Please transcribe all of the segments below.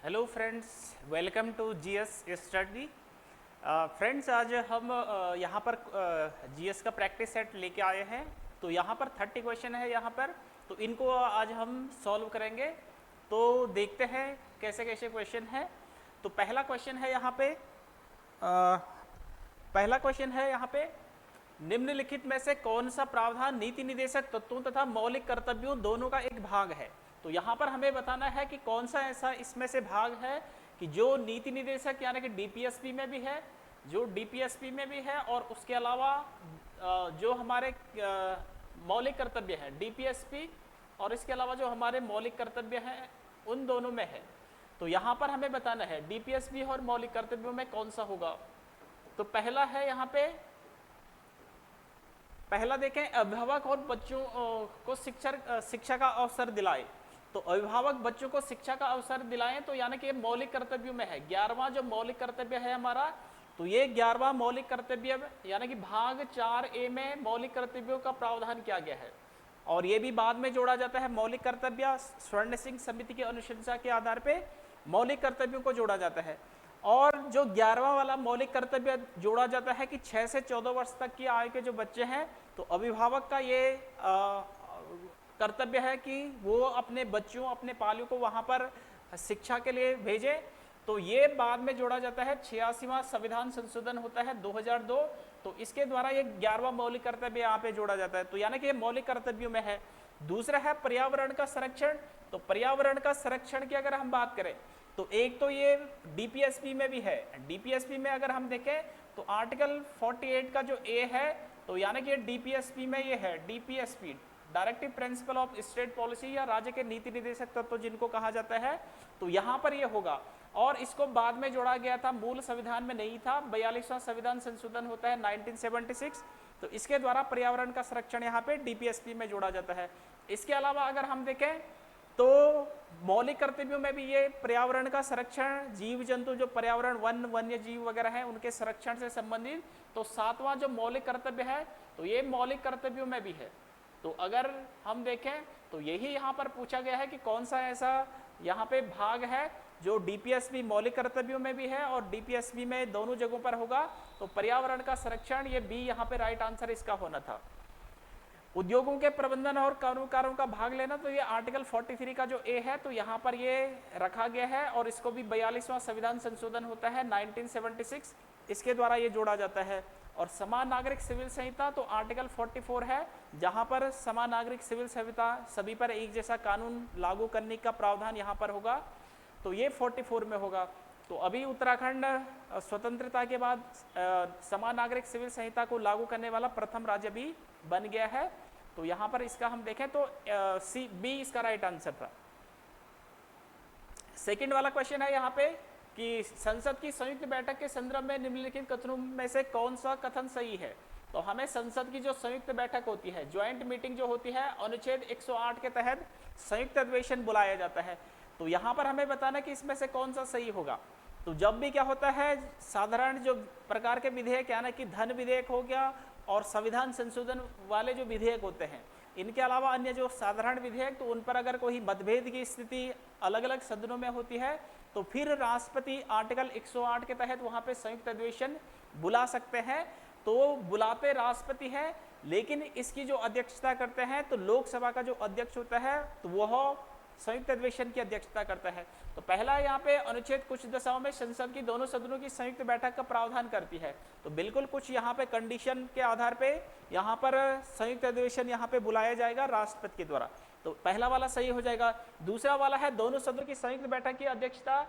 Hello friends, welcome to GS study. Friends, आज हम यहाँ पर जीएस का प्रैक्टिस सेट लेके आए हैं। तो यहाँ पर 30 क्वेश्चन है यहाँ पर, तो इनको आज हम सॉल्व करेंगे। तो देखते हैं कैसे कैसे क्वेश्चन है। तो पहला क्वेश्चन है यहाँ पे, पहला क्वेश्चन है यहाँ पे, निम्नलिखित में से कौन सा प्रावधान नीति निदेशक तत्वों तथा मौलिक कर्तव्यों दोनों का एक भाग है। तो यहाँ पर हमें बताना है कि कौन सा ऐसा इसमें से भाग है कि जो नीति निदेशक यानी कि डीपीएसपी में भी है, जो डीपीएसपी में भी है, और उसके अलावा जो हमारे मौलिक कर्तव्य हैं डीपीएसपी, और इसके अलावा जो हमारे मौलिक कर्तव्य हैं उन दोनों में है। तो यहाँ पर हमें बताना है डीपीएसपी और मौलिक कर्तव्यों में कौन सा होगा। तो पहला है यहाँ पे, पहला देखें, अभिभावक और बच्चों को शिक्षा का अवसर दिलाए। तो अभिभावक बच्चों को शिक्षा का अवसर दिलाएं, तो यानी कि मौलिक कर्तव्यों में है। 11वां जो मौलिक कर्तव्य है हमारा, तो ये 11वां मौलिक कर्तव्य यानी कि भाग 4A में मौलिक कर्तव्यों का प्रावधान किया गया है। और ये भी बाद में जोड़ा जाता है, मौलिक कर्तव्य स्वर्ण सिंह समिति की अनुशंसा के आधार पर मौलिक कर्तव्यों को जोड़ा जाता है। और जो 11वां वाला मौलिक कर्तव्य जोड़ा जाता है कि 6 से 14 वर्ष तक की आयु के जो बच्चे हैं, तो अभिभावक का ये कर्तव्य है कि वो अपने बच्चों, अपने पालियों को वहाँ पर शिक्षा के लिए भेजें। तो ये बाद में जोड़ा जाता है, 86वां संविधान संशोधन होता है 2002, तो इसके द्वारा ये 11वां मौलिक कर्तव्य यहाँ पे जोड़ा जाता है। तो यानी कि ये मौलिक कर्तव्यों में है। दूसरा है पर्यावरण का संरक्षण। तो पर्यावरण का संरक्षण की अगर हम बात करें, तो एक तो ये डीपीएसपी में भी है। डीपीएसपी में अगर हम देखें तो आर्टिकल 48 का जो ए है, तो यानी कि डीपीएसपी में ये है, DPSP directive principle of state policy, या राज्य के नीति निर्देशक तत्व जिनको कहा जाता है, तो यहाँ पर ये होगा। और इसको बाद में जोड़ा गया था, मूल संविधान में नहीं था। 42वां संविधान संशोधन होता है 1976, तो इसके द्वारा पर्यावरण का संरक्षण यहाँ पे डीपीएसपी में जोड़ा जाता है। इसके अलावा अगर हम देखें तो मौलिक कर्तव्यों में भी ये पर्यावरण का संरक्षण, जीव जंतु जो पर्यावरण वन्य जीव वगैरह हैं उनके संरक्षण से संबंधित, तो 7वां जो मौलिक कर्तव्य है, तो ये मौलिक कर्तव्यों में भी है। तो अगर हम देखें तो यही यहाँ पर पूछा गया है कि कौन सा ऐसा यहाँ पे भाग है जो डीपीएसपी मौलिक कर्तव्यों में भी है और डीपीएसपी में दोनों जगहों पर होगा। तो पर्यावरण का संरक्षण, ये बी यहाँ पे राइट आंसर इसका होना था। उद्योगों के प्रबंधन और कारोबारों का भाग लेना, तो ये आर्टिकल 43 का जो ए है, तो यहाँ पर ये रखा गया है। और इसको भी 42वां संविधान संशोधन होता है 1976, इसके द्वारा ये जोड़ा जाता है। और समान नागरिक सिविल संहिता, तो आर्टिकल 44 है, जहाँ पर समान नागरिक सिविल संहिता सभी पर एक जैसा कानून लागू करने का प्रावधान यहाँ पर होगा, तो ये 44 में होगा। तो अभी उत्तराखंड स्वतंत्रता के बाद समान नागरिक सिविल संहिता को लागू करने वाला प्रथम राज्य भी बन गया है। तो यहाँ पर इसका हम देखें तो सी बी इसका राइट आंसर था। सेकंड वाला क्वेश्चन है यहाँ पे कि संसद की संयुक्त बैठक के संदर्भ में निम्नलिखित कथनों में से कौन सा कथन सही है। तो हमें संसद की जो संयुक्त बैठक होती है, ज्वाइंट मीटिंग जो होती है, अनुच्छेद 108 के तहत संयुक्त अधिवेशन बुलाया जाता है। तो यहाँ पर हमें बताना कि इसमें से कौन सा सही होगा। तो जब भी क्या होता है, साधारण जो प्रकार के विधेयक यानी कि धन विधेयक हो गया और संविधान संशोधन वाले जो विधेयक होते हैं, इनके अलावा अन्य जो साधारण विधेयक, तो उन पर अगर कोई मतभेद की स्थिति अलग अलग सदनों में होती है, तो फिर राष्ट्रपति आर्टिकल 108 के तहत वहाँ पे संयुक्त अधिवेशन बुला सकते हैं। तो बुलाते राष्ट्रपति हैं, लेकिन इसकी जो अध्यक्षता करते हैं तो लोकसभा का जो अध्यक्ष होता है, तो वह संयुक्त अधिवेशन की अध्यक्षता करता है। तो पहला यहाँ पे अनुच्छेद कुछ दशाओं में संसद की दोनों सदनों की संयुक्त बैठक का प्रावधान करती है। तो बिल्कुल कुछ यहाँ पे कंडीशन के आधार पे यहाँ पर संयुक्त अधिवेशन यहाँ पे बुलाया जाएगा राष्ट्रपति के द्वारा। तो पहला वाला सही हो जाएगा। दूसरा वाला है दोनों सदनों की संयुक्त बैठक की अध्यक्षता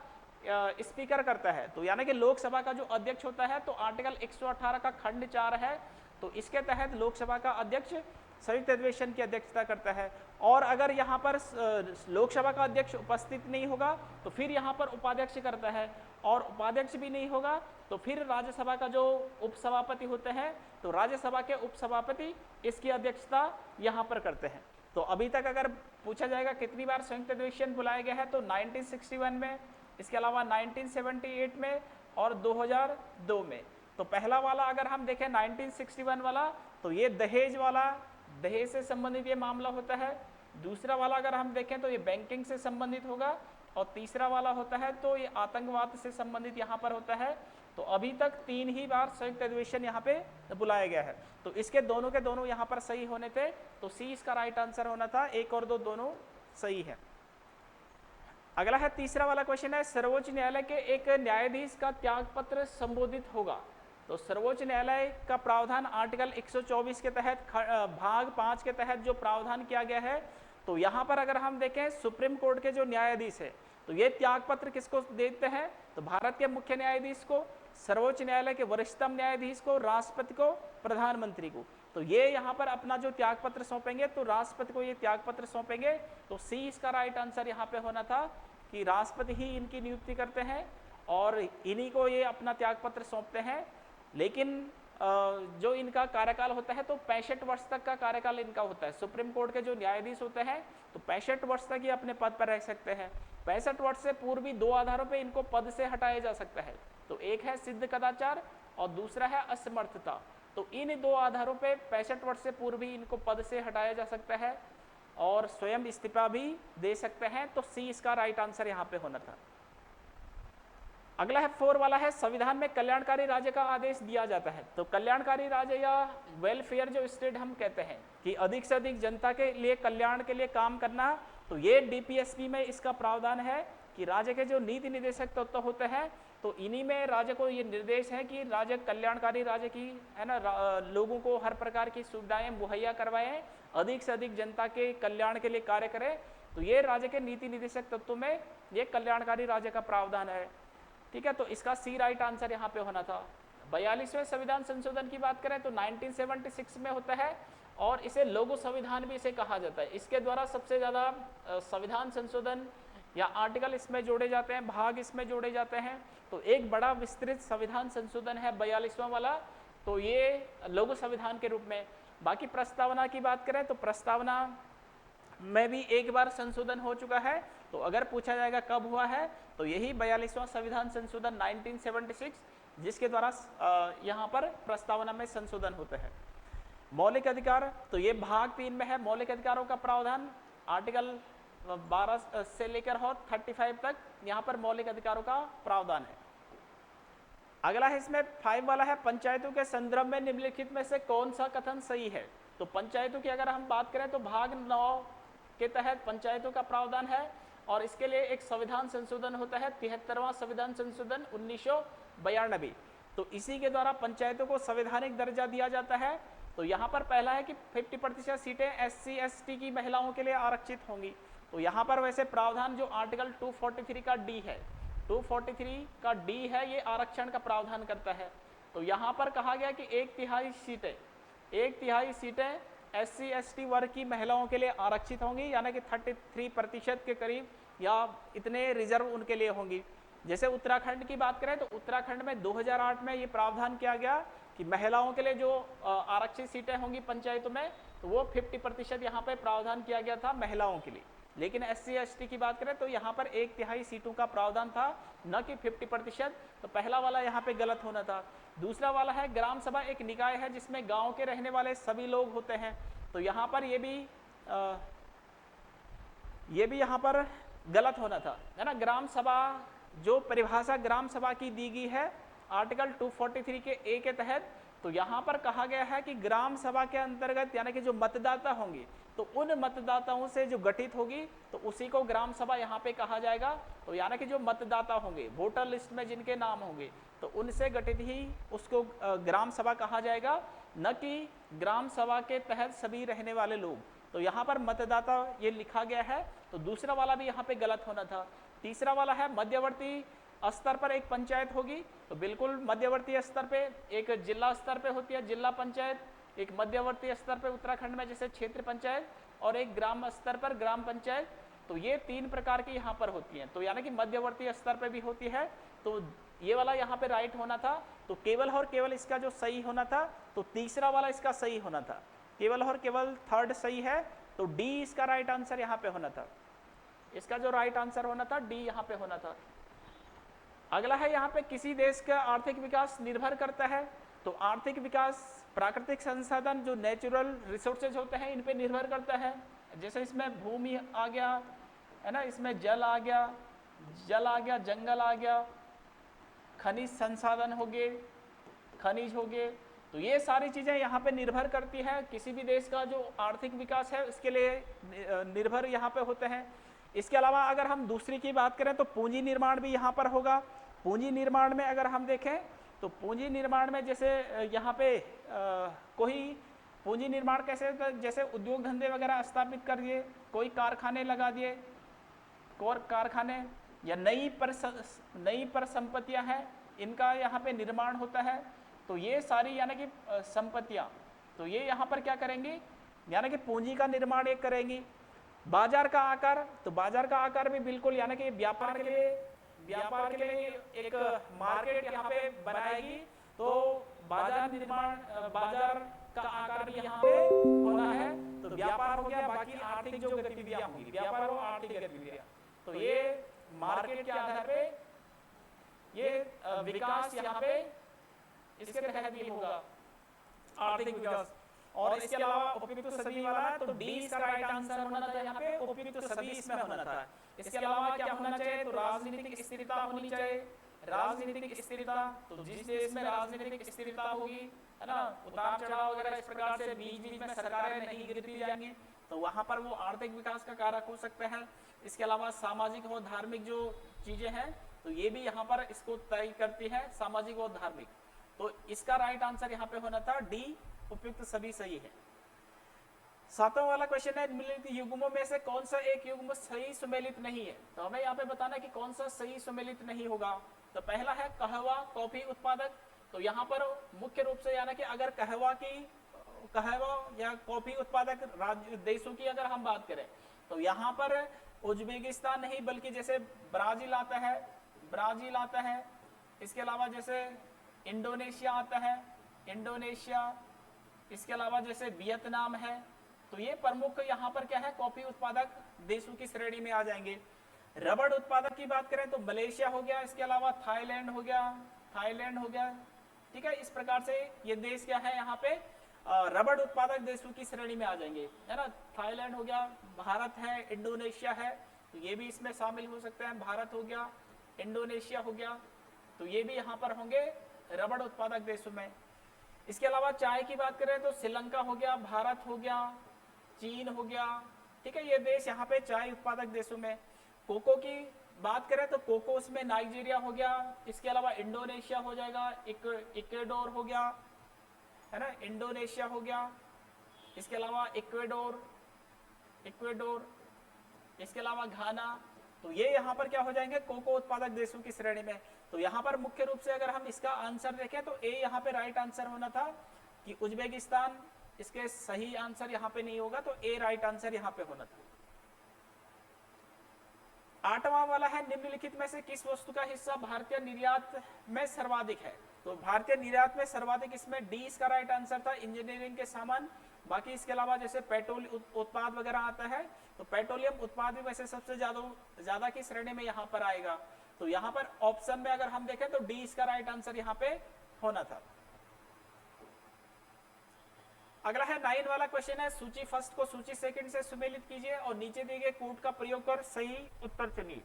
स्पीकर करता है। तो यानी कि लोकसभा का जो अध्यक्ष होता है, तो आर्टिकल 118 का खंड 4 है, तो इसके तहत लोकसभा का अध्यक्ष संयुक्त अधिवेशन की अध्यक्षता करता है। और अगर यहाँ पर लोकसभा का अध्यक्ष उपस्थित नहीं होगा, तो फिर यहाँ पर उपाध्यक्ष करता है, और उपाध्यक्ष भी नहीं होगा तो फिर राज्यसभा का जो उपसभापति होते हैं, तो राज्यसभा के उपसभापति इसकी अध्यक्षता यहाँ पर करते हैं। तो अभी तक अगर पूछा जाएगा कितनी बार संयुक्त अधिवेशन बुलाया गया है, तो 1961 में, इसके अलावा 1978 में और 2002 में। तो पहला वाला अगर हम देखें 1961 वाला, तो ये दहेज वाला, दहेज से संबंधित ये मामला होता है। दूसरा वाला अगर हम देखें तो ये बैंकिंग से संबंधित होगा, और तीसरा वाला होता है तो ये आतंकवाद से संबंधित यहाँ पर होता है। तो अभी तक 3 ही बार संयुक्त अधिवेशन यहाँ पे बुलाया गया है, तो इसके दोनों के दोनों यहाँ पर सही होने थे, तो सी इसका राइट आंसर होना था। 1 और 2 दोनों सही है। अगला है तीसरा वाला क्वेश्चन है, सर्वोच्च न्यायालय के एक न्यायाधीश का त्यागपत्र संबोधित होगा। तो सर्वोच्च न्यायालय का प्रावधान आर्टिकल 124 के तहत भाग 5 के तहत जो प्रावधान किया गया है, तो यहाँ पर अगर हम देखें सुप्रीम कोर्ट के जो न्यायाधीश है, तो ये त्यागपत्र किसको देते हैं, तो भारत के मुख्य न्यायाधीश को, सर्वोच्च न्यायालय के वरिष्ठतम न्यायाधीश को, राष्ट्रपति को, प्रधानमंत्री को। तो ये यहाँ पर अपना जो त्यागपत्र सौंपेंगे, तो राष्ट्रपति को ये त्यागपत्र सौंपेंगे। तो सी इसका राइट आंसर यहाँ पे होना था कि राष्ट्रपति ही इनकी नियुक्ति करते हैं और इन्हीं को ये अपना त्यागपत्र सौंपते हैं। लेकिन जो इनका कार्यकाल होता है तो 65 वर्ष तक का कार्यकाल इनका होता है। सुप्रीम कोर्ट के जो न्यायाधीश होते हैं तो 65 वर्ष तक ही अपने पद पर रह सकते हैं। 65 वर्ष से पूर्व भी 2 आधारों पे इनको पद से हटाया जा सकता है। तो एक है सिद्ध कदाचार और दूसरा है असमर्थता। तो इन 2 आधारों पे 65 वर्ष से पूर्व भी इनको पद से हटाया जा सकता है और स्वयं इस्तीफा भी दे सकते हैं। तो सी इसका राइट आंसर यहाँ पे होना था। अगला है 4 वाला है, संविधान में कल्याणकारी राज्य का आदेश दिया जाता है। तो कल्याणकारी राज्य या वेलफेयर जो स्टेट हम कहते हैं कि अधिक से अधिक जनता के लिए कल्याण के लिए काम करना, तो ये डीपीएसपी में इसका प्रावधान है कि राज्य के जो नीति निर्देशक तत्व होते हैं तो इन्हीं में राज्य को ये निर्देश है कि राज्य कल्याणकारी राज्य की है ना, लोगों को हर प्रकार की सुविधाएं मुहैया करवाएं, अधिक से अधिक जनता के कल्याण के लिए कार्य करें। तो ये राज्य के नीति निर्देशक तत्वों में ये कल्याणकारी राज्य का प्रावधान है। ठीक है, तो इसका सी राइट आंसर यहाँ पे होना था। 42वें संविधान संशोधन की बात करें तो 1976 में होता है और इसे लघु संविधान भी इसे कहा जाता है। इसके द्वारा सबसे ज़्यादा संविधान संशोधन या आर्टिकल इसमें जोड़े जाते हैं, भाग इसमें जोड़े जाते हैं। तो एक बड़ा विस्तृत संविधान संशोधन है 42वां वाला, तो ये लघु संविधान के रूप में। बाकी प्रस्तावना की बात करें तो प्रस्तावना में भी एक बार संशोधन हो चुका है। तो अगर पूछा जाएगा कब हुआ है तो यही 42वां संविधान संशोधन 1976, जिसके द्वारा यहाँ पर प्रस्तावना में संशोधन होता है। मौलिक अधिकार, तो ये भाग 3 में है। मौलिक अधिकारों का प्रावधान आर्टिकल 12 से लेकर 35 तक यहाँ पर मौलिक अधिकारों का प्रावधान है। अगला है इसमें 5 वाला है, पंचायतों के संदर्भ में निम्नलिखित में से कौन सा कथन सही है। तो पंचायतों की अगर हम बात करें तो भाग 9 के तहत पंचायतों का प्रावधान है और इसके लिए एक संविधान संशोधन होता है 73वां संविधान संशोधन 1992। तो इसी के द्वारा पंचायतों को संवैधानिक दर्जा दिया जाता है। तो यहाँ पर पहला है कि 50% सीटें SC ST की महिलाओं के लिए आरक्षित होंगी। तो यहाँ पर वैसे प्रावधान जो आर्टिकल 243 का डी है, 243 का डी है, ये आरक्षण का प्रावधान करता है। तो यहाँ पर कहा गया कि 1/3 सीटें SC ST वर्ग की महिलाओं के लिए आरक्षित होंगी, यानी कि 33% के करीब या इतने रिजर्व उनके लिए होंगी। जैसे उत्तराखंड की बात करें तो उत्तराखंड में 2008 में ये प्रावधान किया गया कि महिलाओं के लिए जो आरक्षित सीटें होंगी पंचायतों में, तो वो 50% यहाँ पे प्रावधान किया गया था महिलाओं के लिए। लेकिन SC ST की बात करें तो यहाँ पर 1/3 सीटों का प्रावधान था, न कि 50%। तो पहला वाला यहाँ पे गलत होना था। दूसरा वाला है, ग्राम सभा एक निकाय है जिसमें गांव के रहने वाले सभी लोग होते हैं। तो यहाँ पर ये भी यहाँ पर गलत होना था, है ना। ग्राम सभा जो परिभाषा ग्राम सभा की दी गई है आर्टिकल 243 के ए के तहत, तो यहाँ पर कहा गया है कि ग्राम सभा के अंतर्गत यानी कि जो मतदाता होंगे तो उन मतदाताओं से जो गठित होगी तो उसी को ग्राम सभा यहाँ पे कहा जाएगा। तो यानी कि जो मतदाता होंगे वोटर लिस्ट में जिनके नाम होंगे तो उनसे गठित ही उसको ग्राम सभा कहा जाएगा, न कि ग्राम सभा के तहत सभी रहने वाले लोग। तो यहाँ पर मतदाता ये लिखा गया है, तो दूसरा वाला भी यहाँ पे गलत होना था। तीसरा वाला है, मध्यवर्ती स्तर पर एक पंचायत होगी। तो बिल्कुल मध्यवर्ती स्तर पे एक जिला स्तर पे होती है जिला पंचायत, एक मध्यवर्ती स्तर पे उत्तराखंड में जैसे क्षेत्र पंचायत, और एक ग्राम स्तर पर ग्राम पंचायत। तो ये 3 प्रकार की यहाँ पर होती हैं। तो यानी कि मध्यवर्ती स्तर पे भी होती है। तो ये वाला यहाँ पे राइट होना था। तो केवल और केवल इसका जो सही होना था तो तीसरा वाला इसका सही होना था। केवल और केवल 3rd सही है, तो डी इसका राइट आंसर यहाँ पे होना था। इसका जो राइट आंसर होना था डी यहाँ पे होना था। अगला है, यहाँ पे किसी देश का आर्थिक विकास निर्भर करता है। तो आर्थिक विकास प्राकृतिक संसाधन जो नेचुरल रिसोर्सेज होते हैं इन पे निर्भर करता है। जैसे इसमें भूमि आ गया है ना, इसमें जल आ गया, जंगल आ गया, खनिज संसाधन हो गए, खनिज हो गए। तो ये सारी चीज़ें यहाँ पे निर्भर करती है, किसी भी देश का जो आर्थिक विकास है उसके लिए निर्भर यहाँ पे होते हैं। इसके अलावा अगर हम दूसरी की बात करें तो पूंजी निर्माण भी यहाँ पर होगा। पूंजी निर्माण में अगर हम देखें तो पूंजी निर्माण में जैसे यहाँ पे कोई पूंजी निर्माण कैसे होता है, जैसे उद्योग धंधे वगैरह स्थापित कर दिए, कोई कारखाने लगा दिए, कारखाने या नई परिसंपत्तियां हैं, इनका यहाँ पे निर्माण होता है। तो ये सारी यानी कि संपत्तियां, तो ये यहाँ पर क्या करेंगी, यानी कि पूंजी का निर्माण एक करेंगी। बाजार का आकार, तो बाजार का आकार भी बिल्कुल यानी कि व्यापार के लिए एक मार्केट यहाँ पे बनाएगी। तो बाजार निर्माण, बाजार का आकार भी यहाँ पे होना है। तो व्यापार हो गया, बाकी आर्थिक जो गतिविधियां होंगी, व्यापार और आर्थिक गतिविधियां, तो ये मार्केट के आधार पे ये विकास यहाँ पे इसके तहत ये होगा आर्थिक विकास। और इसके अलावा उपयुक्त सदी वाला है, तो डी इसका राइट आंसर होना था यहाँ पे, उपयुक्त सदी इसमें होना था। इसके अलावा क्या होना चाहिए, तो राजनीतिक स्थिरता होनी चाहिए। राजनीतिक स्थिरता, तो जिस देश में राजनीतिक स्थिरता होगी, है ना, उतार चढ़ाव वगैरह इस प्रकार से बीच बीच में सरकारें नहीं गिरती जाएंगी, तो वहां पर वो आर्थिक विकास का कारक हो सकते हैं। इसके अलावा सामाजिक और धार्मिक जो चीजें हैं, तो ये भी यहाँ पर इसको तय करती है, सामाजिक और धार्मिक। तो इसका राइट आंसर यहाँ पे होना था डी, उपयुक्त सभी सही है। सातवां वाला क्वेश्चन है, निम्नलिखित युग्मों में से कौन सा एक युग्म सही सुमेलित नहीं है। तो हमें यहाँ पे बताना है कि कौन सा सही सुमेलित नहीं होगा। तो पहला है कहवा कॉफी उत्पादक। तो यहाँ पर मुख्य रूप से यानी कि अगर कहवा या कॉफी उत्पादक देशों की अगर हम बात करें, तो यहाँ पर उज्बेकिस्तान नहीं बल्कि जैसे ब्राजील आता है, इसके अलावा जैसे इंडोनेशिया आता है, इसके अलावा जैसे वियतनाम है। तो ये प्रमुख यहाँ पर क्या है, कॉफी उत्पादक देशों की श्रेणी में आ जाएंगे। रबड़ उत्पादक की बात करें तो मलेशिया हो गया, इसके अलावा थाईलैंड हो गया, ठीक है। इस प्रकार से ये देश क्या है यहाँ पे रबड़ उत्पादक देशों की श्रेणी में आ जाएंगे, है ना। थाईलैंड हो गया, भारत है, इंडोनेशिया है, तो ये भी इसमें शामिल हो सकते हैं। भारत हो गया, इंडोनेशिया हो गया, तो ये भी यहाँ पर होंगे रबड़ उत्पादक देशों में। इसके अलावा चाय की बात करें तो श्रीलंका हो गया, भारत हो गया, चीन हो गया, ठीक है। ये देश यहाँ पे चाय उत्पादक देशों में। कोको की बात करें तो कोकोस में नाइजीरिया हो गया, इसके अलावा इंडोनेशिया हो जाएगा, इक्वेडोर हो गया, है ना, इंडोनेशिया हो गया, इसके अलावा इक्वेडोर, इसके अलावा घाना। तो ये यहाँ पर क्या हो जाएंगे, कोको उत्पादक देशों की श्रेणी में। तो यहाँ पर मुख्य रूप से अगर हम इसका आंसर देखें तो ए यहाँ पे राइट आंसर होना था कि उज्बेकिस्तान, इसके सही आंसर यहाँ पे नहीं होगा, तो ए राइट आंसर यहाँ पे होना था। आठवां वाला है, निम्नलिखित में से किस वस्तु का हिस्सा भारतीय निर्यात में सर्वाधिक है। तो भारतीय निर्यात में सर्वाधिक, इसमें डी इसका राइट आंसर था, इंजीनियरिंग के सामान। बाकी इसके अलावा जैसे पेट्रोल उत्पाद वगैरह आता है, तो पेट्रोलियम उत्पाद भी वैसे सबसे ज्यादा की श्रेणी में यहाँ पर आएगा। तो यहाँ पर ऑप्शन में अगर हम देखें तो डी इसका राइट आंसर यहाँ पे होना था। अगला है 9 वाला क्वेश्चन है, सूची फर्स्ट को सूची सेकंड से सुमेलित कीजिए और नीचे दिए गए कूट का प्रयोग कर सही उत्तर चुनिए।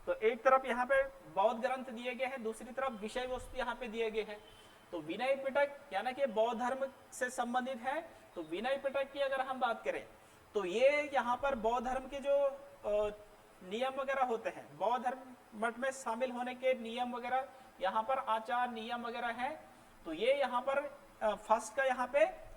तो एक तरफ यहाँ पे बौद्ध ग्रंथ दिए गए हैं, दूसरी तरफ विषय वस्तु यहाँ पे दिए गए हैं। तो विनय पिटक यानी कि बौद्ध धर्म से संबंधित है। तो विनय पिटक की अगर हम बात करें तो ये यहाँ पर बौद्ध धर्म के जो नियम वगैरह होते हैं, बौद्ध धर्म मठ में शामिल होने के नियम वगैरह, यहाँ पर आचार नियम वगैरह है। तो ये यहाँ पर फर्स्ट का यहाँ पे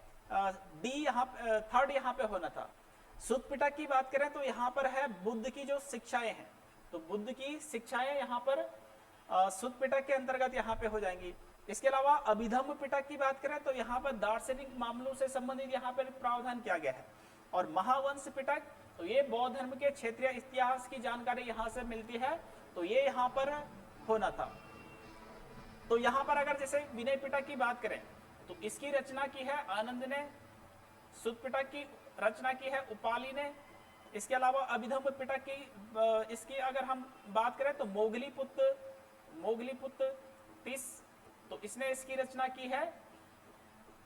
डी, यहाँ थर्ड यहाँ पे होना था। सुत्त पिटक की बात करें तो यहाँ पर है बुद्ध की जो शिक्षाएं हैं, तो बुद्ध की शिक्षाएं यहाँ पर सुत्त पिटक के अंतर्गत यहाँ पे हो जाएंगी। इसके अलावा अभिधम्म पिटक की बात करें तो यहाँ पर दार्शनिक मामलों से संबंधित यहाँ पर प्रावधान किया गया है। और महावंश पिटक, तो ये बौद्ध धर्म के क्षेत्रीय इतिहास की जानकारी यहाँ से मिलती है, तो ये यहाँ पर होना था। तो यहाँ पर अगर जैसे विनय पिटक की बात करें तो इसकी रचना की है आनंद ने, सुत्त पिटक की रचना की है उपाली ने। इसके अलावा अभिधम्म पिटक की इसकी अगर हम बात करें तो मोगलीपुत्र तिस, तो इसने इसकी रचना की है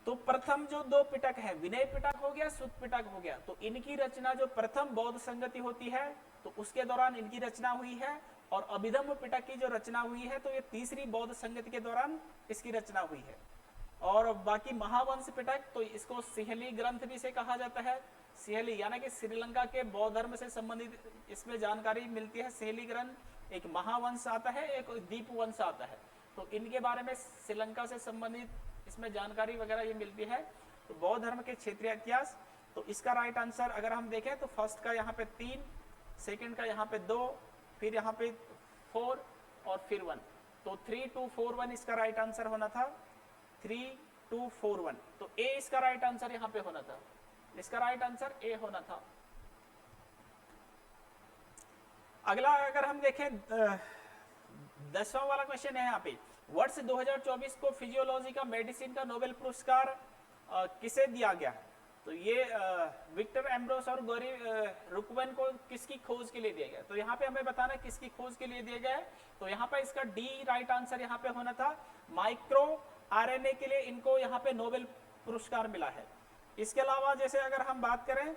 तो प्रथम जो दो पिटक है, विनय पिटक हो गया, सुत पिटक हो गया, तो इनकी रचना जो प्रथम बौद्ध संगति होती है तो उसके दौरान इनकी रचना हुई है, और अभिधम्म पिटक की जो रचना हुई है तो ये तीसरी बौद्ध संगति के दौरान इसकी रचना हुई है। और बाकी महावंश पिटक तो इसको सिहली ग्रंथ भी से कहा जाता है। सिहली यानी कि श्रीलंका के बौद्ध धर्म से संबंधित इसमें जानकारी मिलती है। सिहली ग्रंथ, एक महावंश आता है, एक दीपवंश आता है, तो इनके बारे में श्रीलंका से संबंधित इसमें जानकारी वगैरह ये मिलती है। तो बौद्ध धर्म के क्षेत्रीय इतिहास, तो इसका राइट आंसर अगर हम देखें तो फर्स्ट का यहाँ पे 3, सेकंड का यहाँ पे 2, फिर यहाँ पे 4 और फिर 1, तो 3 2 4 1 इसका राइट आंसर होना था। 3 2 4 1, तो ए इसका राइट आंसर यहाँ पे होना था, इसका राइट आंसर ए होना था। अगला अगर हम देखें 10वां वाला क्वेश्चन है यहाँ पे, वर्ष 2024 को फिजियोलॉजी का, मेडिसिन का नोबेल पुरस्कार किसे दिया गया? तो ये विक्टर एम्ब्रोस और गौरी रुकवन को किसकी खोज के लिए दिया गया? तो यहाँ पे हमें बताना है किसकी खोज के लिए दिया गया है। तो यहाँ पे इसका डी राइट आंसर यहाँ पे होना था। माइक्रो आरएनए के लिए इनको यहाँ पे नोबेल पुरस्कार मिला है। इसके अलावा जैसे अगर हम बात करें,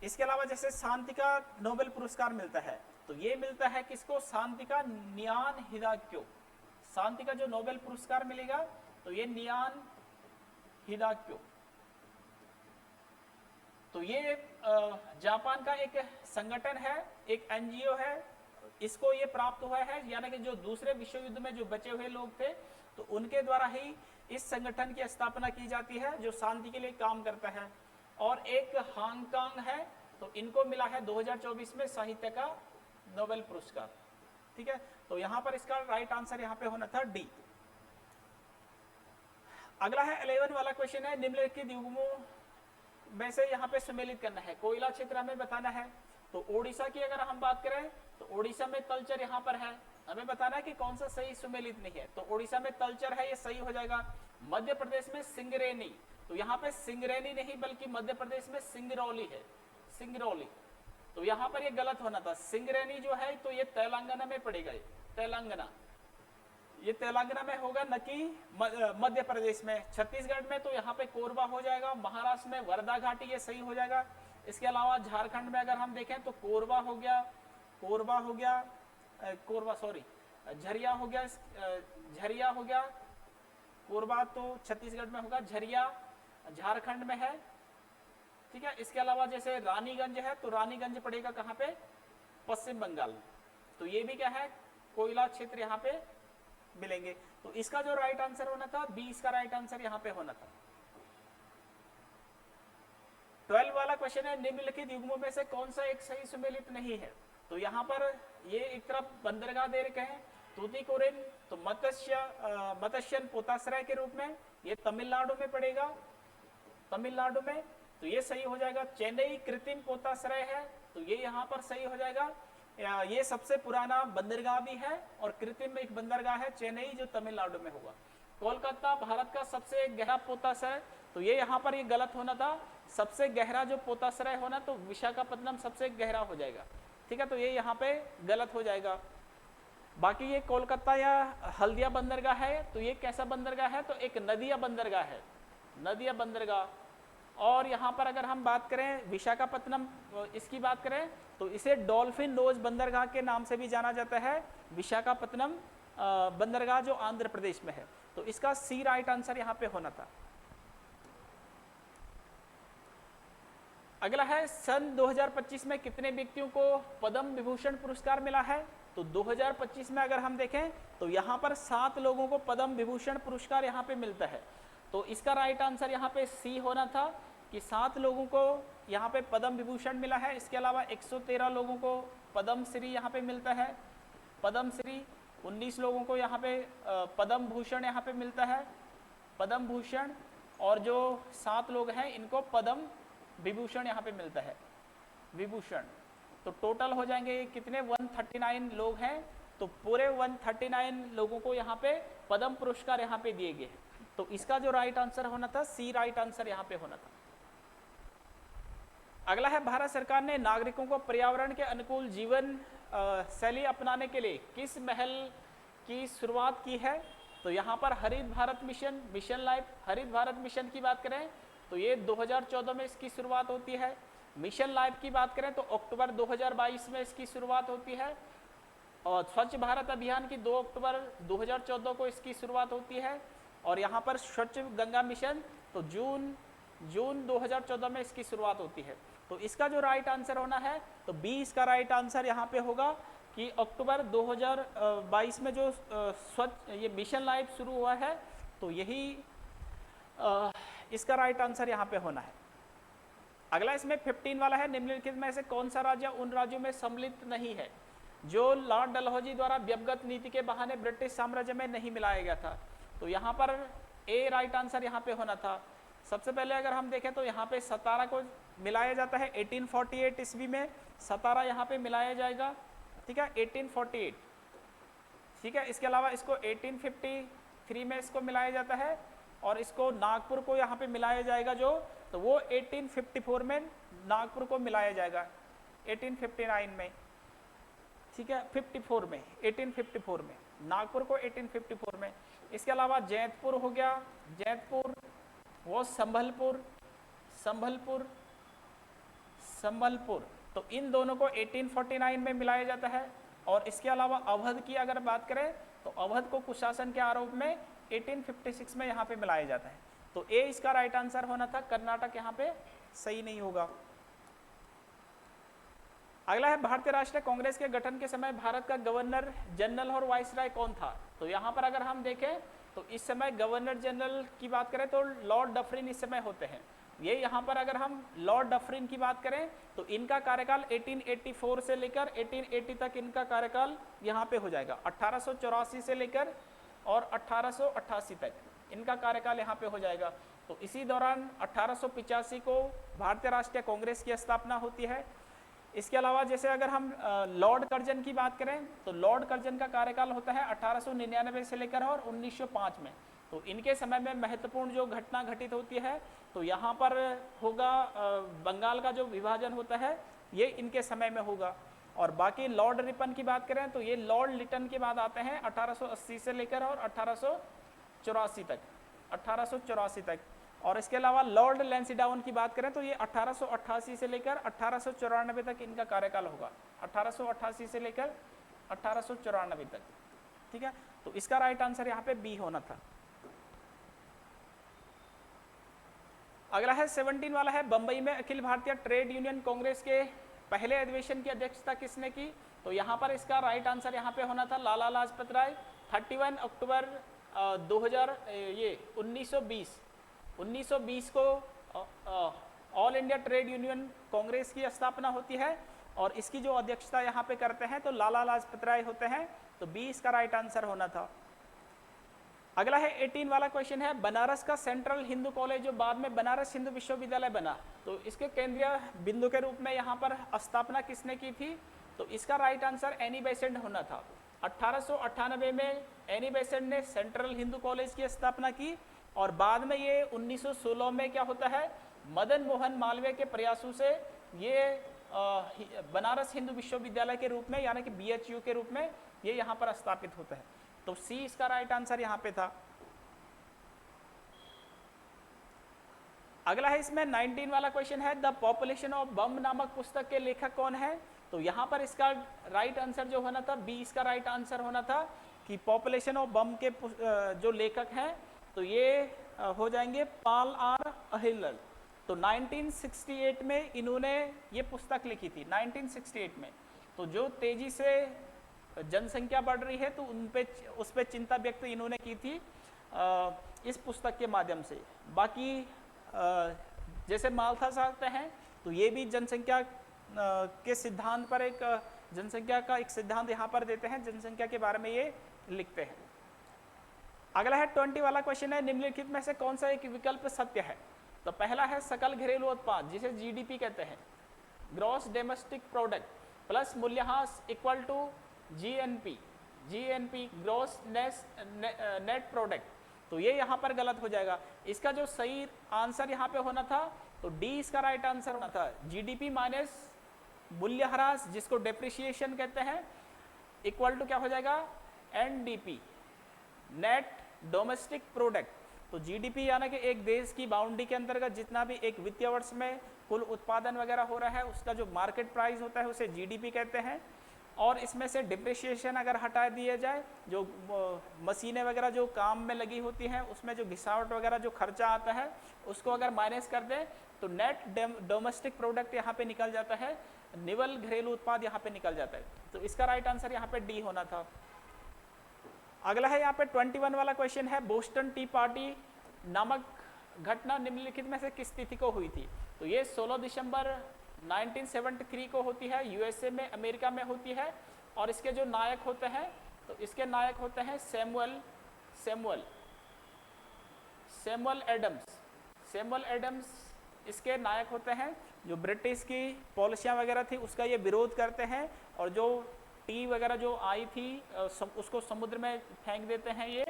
इसके अलावा जैसे शांति का नोबेल पुरस्कार मिलता है, तो ये मिलता है किसको? शांति का नियान हिदाक्यो। शांति का जो नोबेल पुरस्कार मिलेगा तो ये नियान हिदाक्यो, तो ये जापान का एक संगठन है, एक एनजीओ है, इसको ये प्राप्त हुआ है। यानी कि जो दूसरे विश्व युद्ध में जो बचे हुए लोग थे तो उनके द्वारा ही इस संगठन की स्थापना की जाती है जो शांति के लिए काम करता है। और एक हांगकांग है, तो इनको मिला है 2024 में साहित्य का नोबेल पुरस्कार। ठीक है, तो यहां पर इसका राइट आंसर यहां पे होना था डी। अगला है 11 वाला क्वेश्चन है, निम्नलिखित युग्मों में से यहाँ पे सम्मिलित करना है। कोयला क्षेत्र हमें बताना है। तो ओडिशा की अगर हम बात करें तो ओडिशा में तलचर यहाँ पर है, हमें बताना है कि कौन सा सही सम्मिलित नहीं है। तो ओडिशा में तलचर है, ये सही हो जाएगा। मध्य प्रदेश में सिंगरेनी, तो यहाँ पे सिंगरेनी नहीं बल्कि मध्य प्रदेश में सिंगरौली है, सिंगरौली, तो यहाँ पर ये गलत होना था। सिंगरेनी जो है तो ये तेलंगाना में पड़ेगा, तेलंगाना, ये तेलंगाना में होगा न कि मध्य प्रदेश में। छत्तीसगढ़ में तो यहाँ पे कोरबा हो जाएगा, महाराष्ट्र में वर्धा घाटी, ये सही हो जाएगा। इसके अलावा झारखंड में अगर हम देखें तो कोरबा हो गया, कोरबा हो गया, कोरबा सॉरी झरिया हो गया, झरिया हो गया, कोरबा तो छत्तीसगढ़ में होगा, झरिया झारखंड में है। ठीक है, इसके अलावा जैसे रानीगंज है तो रानीगंज पड़ेगा कहाँ पे? पश्चिम बंगाल में। तो ये भी क्या है? कोयला क्षेत्र यहाँ पे मिलेंगे। तो इसका जो राइट आंसर होना था बी, इसका राइट आंसर यहाँ पे होना था। 12 वाला क्वेश्चन है, निम्नलिखित युग्मों में से कौन सा एक सही सुमेलित नहीं है? तो यहाँ पर ये एक तरफ बंदरगाह दे रखे हैं, तूतीकोरिन, तो मत्स्यन पोताश्रय के रूप में, ये तमिलनाडु में पड़ेगा, तमिलनाडु में, तो ये सही हो जाएगा। चेन्नई कृत्रिम पोताश्रय है, तो ये यहाँ पर सही हो जाएगा। ये सबसे पुराना बंदरगाह भी है और कृत्रिम एक बंदरगाह है चेन्नई जो तमिलनाडु में होगा। कोलकाता भारत का सबसे गहरा पोताश्रय, तो ये यहाँ पर ये गलत होना था। सबसे गहरा जो पोताश्रय होना तो विशाखापत्तनम सबसे गहरा हो जाएगा। ठीक है, तो ये यहाँ पे गलत हो जाएगा। बाकी ये कोलकाता या हल्दिया बंदरगाह है, तो ये कैसा बंदरगाह है? तो एक नदिया बंदरगाह है, नदिया बंदरगाह। और यहाँ पर अगर हम बात करें विशाखापत्तनम, इसकी बात करें तो इसे डॉल्फिन नोज बंदरगाह के नाम से भी जाना जाता है, विशाखापत्तनम बंदरगाह जो आंध्र प्रदेश में है। तो इसका सी राइट आंसर यहाँ पे होना था। अगला है, सन 2025 में कितने व्यक्तियों को पद्म विभूषण पुरस्कार मिला है? तो 2025 में अगर हम देखें तो यहाँ पर 7 लोगों को पद्म विभूषण पुरस्कार यहाँ पे मिलता है। तो इसका राइट आंसर यहाँ पे सी होना था कि 7 लोगों को यहाँ पे पद्म विभूषण मिला है। इसके अलावा 113 लोगों को पद्म श्री यहाँ पे मिलता है, पद्म श्री। 19 लोगों को यहाँ पे पद्म भूषण यहाँ पे मिलता है, पद्म भूषण। और जो 7 लोग हैं इनको पद्म विभूषण यहाँ पे मिलता है, विभूषण। तो टोटल हो जाएंगे कितने? 139 लोग हैं। तो पूरे 139 लोगों को यहाँ पे पद्म पुरस्कार यहाँ पे दिए गए। तो इसका जो राइट आंसर होना था सी राइट आंसर यहाँ पे होना था। अगला है, भारत सरकार ने नागरिकों को पर्यावरण के अनुकूल जीवन शैली अपनाने के लिए किस पहल की शुरुआत की है? तो यहाँ पर हरित भारत मिशन, मिशन लाइफ हरित भारत मिशन की बात करें तो ये 2014 में इसकी शुरुआत होती है। मिशन लाइफ की बात करें तो अक्टूबर 2022 में इसकी शुरुआत होती है। और स्वच्छ भारत अभियान की 2 अक्टूबर 2014 को इसकी शुरुआत होती है। और यहाँ पर स्वच्छ गंगा मिशन तो जून 2014 में इसकी शुरुआत होती है। तो इसका जो राइट आंसर होना है तो बी इसका राइट आंसर यहाँ पे होगा कि अक्टूबर 2022 में जो स्वच्छ ये मिशन लाइफ शुरू हुआ है तो यही इसका राइट आंसर यहाँ पे होना है। अगला इसमें 15 वाला है, निम्नलिखित में से कौन सा राज्य उन राज्यों में सम्मिलित नहीं है जो लॉर्ड डलहौजी द्वारा व्यवगत नीति के बहाने ब्रिटिश साम्राज्य में नहीं मिलाया गया था। तो यहाँ पर ए राइट आंसर यहाँ पे होना था। सबसे पहले अगर हम देखें तो यहाँ पे सतारा को मिलाया जाता है 1848 ईस्वी में, सतारा यहाँ पे मिलाया जाएगा, ठीक है 1848, ठीक है। इसके अलावा इसको 1853 में इसको मिलाया जाता है और इसको नागपुर को यहाँ पे मिलाया जाएगा जो, तो वो 1854 में नागपुर को मिलाया जाएगा 1859 में, ठीक है 54 में 1854 में नागपुर को 1854 में। इसके अलावा जैतपुर हो गया, जैतपुर वो संभलपुर, तो इन दोनों को 1849 में मिलाया जाता है। और इसके अलावा अवध की अगर बात करें तो अवध को कुशासन के आरोप में 1856 में यहाँ पे मिलाया जाता है। तो ए इसका राइट आंसर होना था, कर्नाटक यहाँ पे सही नहीं होगा। अगला है भारतीय राष्ट्रीय कांग्रेस के गठन के समय भारत का गवर्नर जनरल और वाइसराय कौन था। तो यहाँ पर अगर हम देखें तो इस समय गवर्नर जनरल की बात करें तो लॉर्ड डफरिन इस समय होते हैं। ये यहाँ पर अगर हम लॉर्ड डफरिन की बात करें तो इनका कार्यकाल 1884 से लेकर 1880 तक इनका कार्यकाल यहाँ पे हो जाएगा। 1884 से लेकर और 1888 तक इनका कार्यकाल यहाँ पे हो जाएगा। तो इसी दौरान 1885 को भारतीय राष्ट्रीय कांग्रेस की स्थापना होती है। इसके अलावा जैसे अगर हम लॉर्ड कर्जन की बात करें तो लॉर्ड कर्जन का कार्यकाल होता है 1899 से लेकर और 1905 में। तो इनके समय में महत्वपूर्ण जो घटना घटित होती है तो यहाँ पर होगा बंगाल का जो विभाजन होता है ये इनके समय में होगा। और बाकी लॉर्ड रिपन की बात करें तो ये लॉर्ड लिटन के बाद आते हैं 1880 से लेकर और 1884 तक। और इसके अलावा लॉर्ड लैंसीडाउन की बात करें तो ये 1888 से लेकर 1894 तक इनका कार्यकाल होगा, 1888 से लेकर 1894 तक, ठीक है। तो इसका राइट आंसर यहाँ पे बी होना था। अगला है 17 वाला है, बंबई में अखिल भारतीय ट्रेड यूनियन कांग्रेस के पहले अधिवेशन की अध्यक्षता किसने की। तो यहाँ पर इसका राइट आंसर यहाँ पे होना था लाला लाजपत राय। 31 अक्टूबर 1920 को all India trade union Congress की स्थापना होती है और इसकी जो अध्यक्षता यहाँ पे करते हैं तो लाला लाजपत राय होते हैं। तो बी इसका राइट आंसर होना था। अगला है 18 वाला क्वेश्चन है, बनारस का सेंट्रल हिंदू कॉलेज जो बाद में बनारस हिंदू विश्वविद्यालय बना तो इसके केंद्रीय बिंदु के रूप में यहाँ पर स्थापना किसने की थी। तो इसका राइट आंसर एनी बेसेंट होना था। 1898 में एनी बेसेंट ने सेंट्रल हिंदू कॉलेज की स्थापना की और बाद में ये 1916 में क्या होता है, मदन मोहन मालवीय के प्रयासों से ये बनारस हिंदू विश्वविद्यालय के रूप में यानी कि BHU के रूप में ये यहाँ पर स्थापित होता है। तो सी इसका राइट आंसर यहाँ पे था। अगला है इसमें 19 वाला क्वेश्चन है, द पॉपुलेशन ऑफ बम नामक पुस्तक के लेखक कौन है। तो यहाँ पर इसका राइट आंसर जो होना था बी इसका राइट आंसर होना था कि पॉपुलेशन ऑफ बम के जो लेखक हैं तो ये हो जाएंगे पाल आर अहिलर। तो 1968 में इन्होंने ये पुस्तक लिखी थी 1968 में। तो जो तेजी से जनसंख्या बढ़ रही है तो उस पे चिंता व्यक्त इन्होंने की थी इस पुस्तक के माध्यम से। बाकी जैसे माल्था साहब हैं तो ये भी जनसंख्या के सिद्धांत पर एक जनसंख्या का एक सिद्धांत यहाँ पर देते हैं, जनसंख्या के बारे में ये लिखते हैं। अगला है 20 वाला क्वेश्चन है, निम्नलिखित में से कौन सा एक विकल्प सत्य है। तो पहला है सकल घरेलू उत्पाद जिसे GDP कहते हैं, ग्रॉस डोमेस्टिक प्रोडक्ट प्लस मूल्यह्रास equal to GNP gross net product. तो ये यहाँ पर गलत हो जाएगा। इसका जो सही आंसर यहाँ पे होना था तो डी इसका राइट आंसर होना था। GDP माइनस मूल्यह्रास जिसको डेप्रिसिएशन कहते हैं इक्वल टू क्या हो जाएगा NDP नेट डोमेस्टिक प्रोडक्ट, तो जीडीपी यानी कि एक देश की बाउंड्री के अंतर्गत जितना भी एक वित्तीय वर्ष में कुल उत्पादन वगैरह हो रहा है उसका जो मार्केट प्राइस होता है उसे जीडीपी कहते हैं। और इसमें से डिप्रिसिएशन अगर हटा दिया जाए, जो मशीनें वगैरह जो काम में लगी होती हैं उसमें जो घिसावट वगैरह जो खर्चा आता है उसको अगर माइनस कर दें तो नेट डोमेस्टिक प्रोडक्ट यहाँ पे निकल जाता है, निवल घरेलू उत्पाद यहाँ पे निकल जाता है। तो इसका राइट आंसर यहाँ पे डी होना था। अगला है यहाँ पे 21 वाला क्वेश्चन है, बोस्टन टी पार्टी नामक घटना निम्नलिखित में से किस तिथि को हुई थी? तो ये 16 दिसंबर 1973 को होती है, यूएसए में, अमेरिका में होती है। और इसके जो नायक होते हैं तो इसके नायक होते हैं सैमुअल एडम्स इसके नायक होते हैं, जो ब्रिटिश की पॉलिसियां वगैरह थी उसका ये विरोध करते हैं और जो टी वगैरह जो आई थी उसको समुद्र में फेंक देते हैं ये।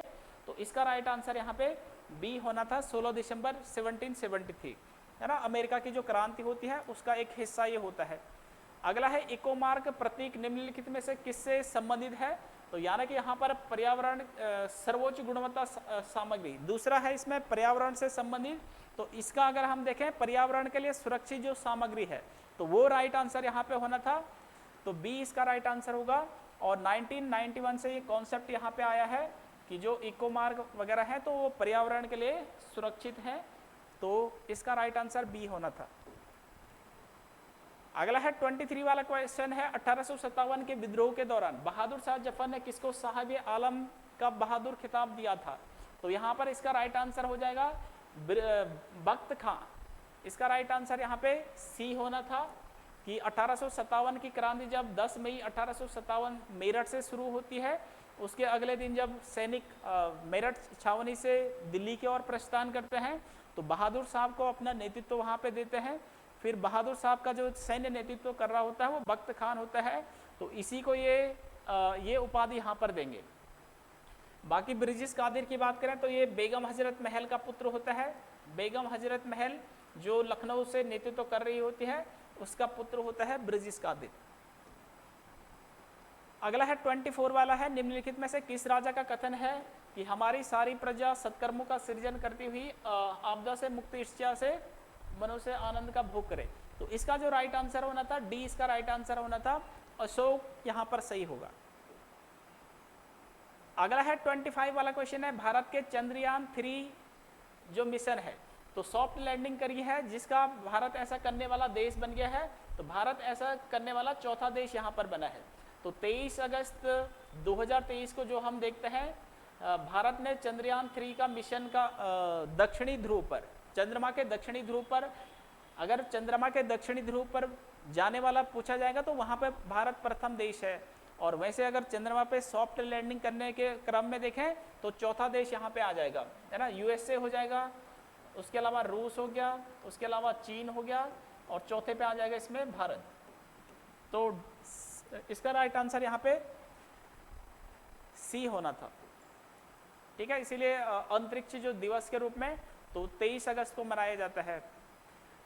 तो इसका राइट आंसर यहाँ पे बी होना था, 16 दिसंबर 1773, है ना। अमेरिका की जो क्रांति होती है उसका एक हिस्सा ये होता है। अगला है इकोमार्क प्रतीक निम्नलिखित में से किससे संबंधित है? तो यानी कि यहाँ पर पर्यावरण सर्वोच्च गुणवत्ता सामग्री, दूसरा है इसमें पर्यावरण से संबंधित। तो इसका अगर हम देखें पर्यावरण के लिए सुरक्षित जो सामग्री है तो वो राइट आंसर यहाँ पे होना था, तो बी इसका राइट आंसर होगा। और 1991 से ये कॉन्सेप्ट यहाँ पे आया है कि जो इको मार्ग वगैरह है तो वो पर्यावरण के लिए सुरक्षित है, तो इसका राइट आंसर बी होना था। अगला है 23 वाला क्वेश्चन है, 1857 के विद्रोह के दौरान बहादुर शाह जफर ने किसको साहिब आलम का बहादुर खिताब दिया था? तो यहाँ पर इसका राइट आंसर हो जाएगा बख्त खां। इसका राइट आंसर यहाँ पे सी होना था कि 1857 की क्रांति जब 10 मई 1857 मेरठ से शुरू होती है, उसके अगले दिन जब सैनिक मेरठ छावनी से दिल्ली की ओर प्रस्थान करते हैं तो बहादुर साहब को अपना नेतृत्व वहाँ पे देते हैं। फिर बहादुर साहब का जो सैन्य नेतृत्व कर रहा होता है वो बख्त खान होता है, तो इसी को ये उपाधि यहाँ पर देंगे। बाकी ब्रिजेश कादिर की बात करें तो ये बेगम हजरत महल का पुत्र होता है। बेगम हजरत महल जो लखनऊ से नेतृत्व कर रही होती है उसका पुत्र होता है ब्रिजेश कादिर। अगला है 24 वाला है, निम्नलिखित में से किस राजा का कथन है कि हमारी सारी प्रजा सत्कर्मों का सृजन करती हुई आपदा से मुक्त ईर्ष्या से मनुष्य आनंद का भोग करे? तो इसका जो राइट आंसर होना था डी इसका राइट आंसर होना था, अशोक यहाँ पर सही होगा। अगला है 25 वाला क्वेश्चन है, भारत के चंद्रयान 3 जो मिशन है तो सॉफ्ट लैंडिंग करी है, जिसका भारत ऐसा करने वाला देश बन गया है। तो भारत ऐसा करने वाला चौथा देश यहाँ पर बना है। तो 23 अगस्त 2023 को जो हम देखते हैं, भारत ने चंद्रयान 3 का मिशन का दक्षिणी ध्रुव पर, चंद्रमा के दक्षिणी ध्रुव पर, अगर चंद्रमा के दक्षिणी ध्रुव पर जाने वाला पूछा जाएगा तो वहाँ पर भारत प्रथम देश है। और वैसे अगर चंद्रमा पे सॉफ्ट लैंडिंग करने के क्रम में देखें तो चौथा देश यहाँ पे आ जाएगा, है ना। यूएसए हो जाएगा, उसके अलावा रूस हो गया, उसके अलावा चीन हो गया और चौथे पे आ जाएगा इसमें भारत। तो इसका राइट आंसर यहाँ पे सी होना था, ठीक है। इसीलिए अंतरिक्ष जो दिवस के रूप में तो 23 अगस्त को मनाया जाता है।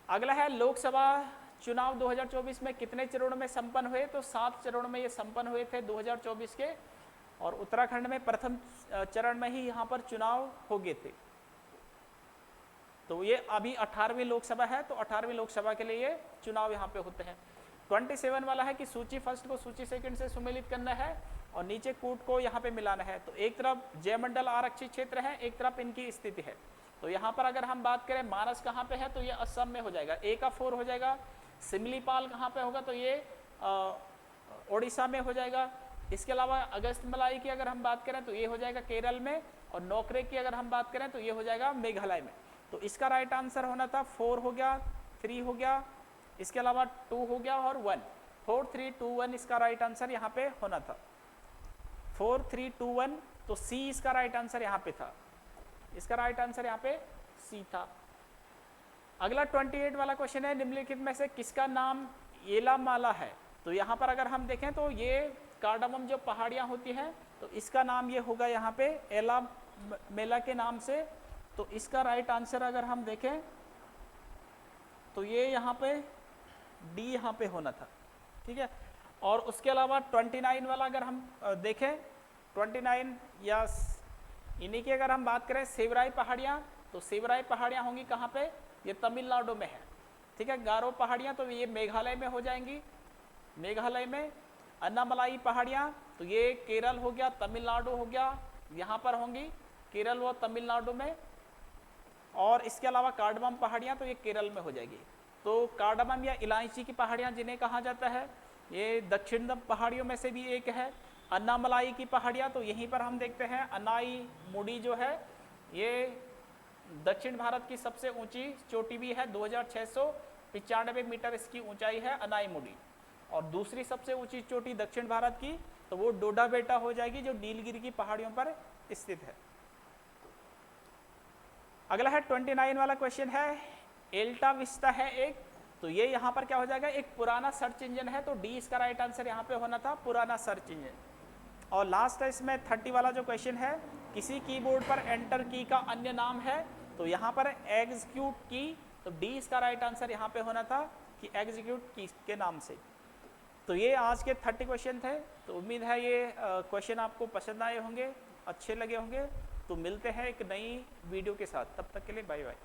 अगला है लोकसभा चुनाव 2024 में कितने चरणों में संपन्न हुए? तो 7 चरणों में ये संपन्न हुए थे 2024 के, और उत्तराखंड में प्रथम चरण में ही यहाँ पर चुनाव हो गए थे। तो ये अभी 18वीं लोकसभा है, तो 18वीं लोकसभा के लिए ये चुनाव यहाँ पे होते हैं। 27 वाला है कि सूची फर्स्ट को सूची सेकंड से सुमेलित करना है और नीचे कूट को यहाँ पे मिलाना है। तो एक तरफ जयमंडल आरक्षित क्षेत्र है, एक तरफ इनकी स्थिति है। तो यहाँ पर अगर हम बात करें मानस कहाँ पे है तो ये असम में हो जाएगा, ए का 4 हो जाएगा। सिमलीपाल कहाँ पे होगा तो ये ओडिशा में हो जाएगा। इसके अलावा अगस्त मलाई की अगर हम बात करें तो ये हो जाएगा केरल में, और नौकरे की अगर हम बात करें तो ये हो जाएगा मेघालय में। तो इसका राइट आंसर होना था 4 हो गया, 3 हो गया, इसके अलावा 2 हो गया और 1, 4 3 2 1 इसका राइट आंसर यहाँ पे होना था, 4 3 2 1। तो सी इसका राइट आंसर यहाँ पे था, इसका राइट आंसर यहाँ पे सी था। अगला 28 वाला क्वेश्चन है, निम्नलिखित में से किसका नाम एला माला है? तो यहाँ पर अगर हम देखें तो ये कार्डामम जो पहाड़ियाँ होती हैं तो इसका नाम ये होगा यहाँ पे एला मेला के नाम से। तो इसका राइट आंसर अगर हम देखें तो ये यहाँ पे डी यहाँ पे होना था, ठीक है। और उसके अलावा 29 वाला अगर हम देखें, 29 या इन्हीं की अगर हम बात करें सेवराई पहाड़ियाँ, तो सेवराई पहाड़ियाँ होंगी कहाँ पे, ये तमिलनाडु में है। ठीक है, गारो पहाड़ियाँ तो ये मेघालय में हो जाएंगी, मेघालय में। अन्नामलाई पहाड़ियाँ तो ये केरल हो गया, तमिलनाडु हो गया, यहाँ पर होंगी केरल व तमिलनाडु में। और इसके अलावा कार्डमम पहाड़ियाँ तो ये केरल में हो जाएगी। तो कार्डमम या इलायची की पहाड़ियाँ जिन्हें कहा जाता है, ये दक्षिण पहाड़ियों में से भी एक है। अन्नामलाई की पहाड़ियाँ तो यहीं पर हम देखते हैं, अनाई मुडी जो है ये दक्षिण भारत की सबसे ऊंची चोटी भी है, 2695 मीटर इसकी ऊंचाई है अनाई मुडी। और दूसरी सबसे ऊंची चोटी दक्षिण भारत की तो वो डोडा बेटा हो जाएगी, जो नीलगिरी की पहाड़ियों पर स्थित है। अगला है 29 वाला क्वेश्चन है, एल्टा विस्टा है एक, तो ये यहाँ पर क्या हो जाएगा, एक पुराना सर्च इंजन है, तो डी इसका राइट आंसर यहाँ पे होना था, पुराना सर्च इंजन। और लास्ट है इसमें 30 वाला जो क्वेश्चन है, किसी कीबोर्ड पर एंटर की का अन्य नाम है, तो यहाँ पर एग्जीक्यूट की, तो डी इसका राइट आंसर यहाँ पे होना था कि एग्जीक्यूट की के नाम से। तो ये आज के 30 क्वेश्चन थे। तो उम्मीद है ये क्वेश्चन आपको पसंद आए होंगे, अच्छे लगे होंगे। तो मिलते हैं एक नई वीडियो के साथ, तब तक के लिए बाय बाय।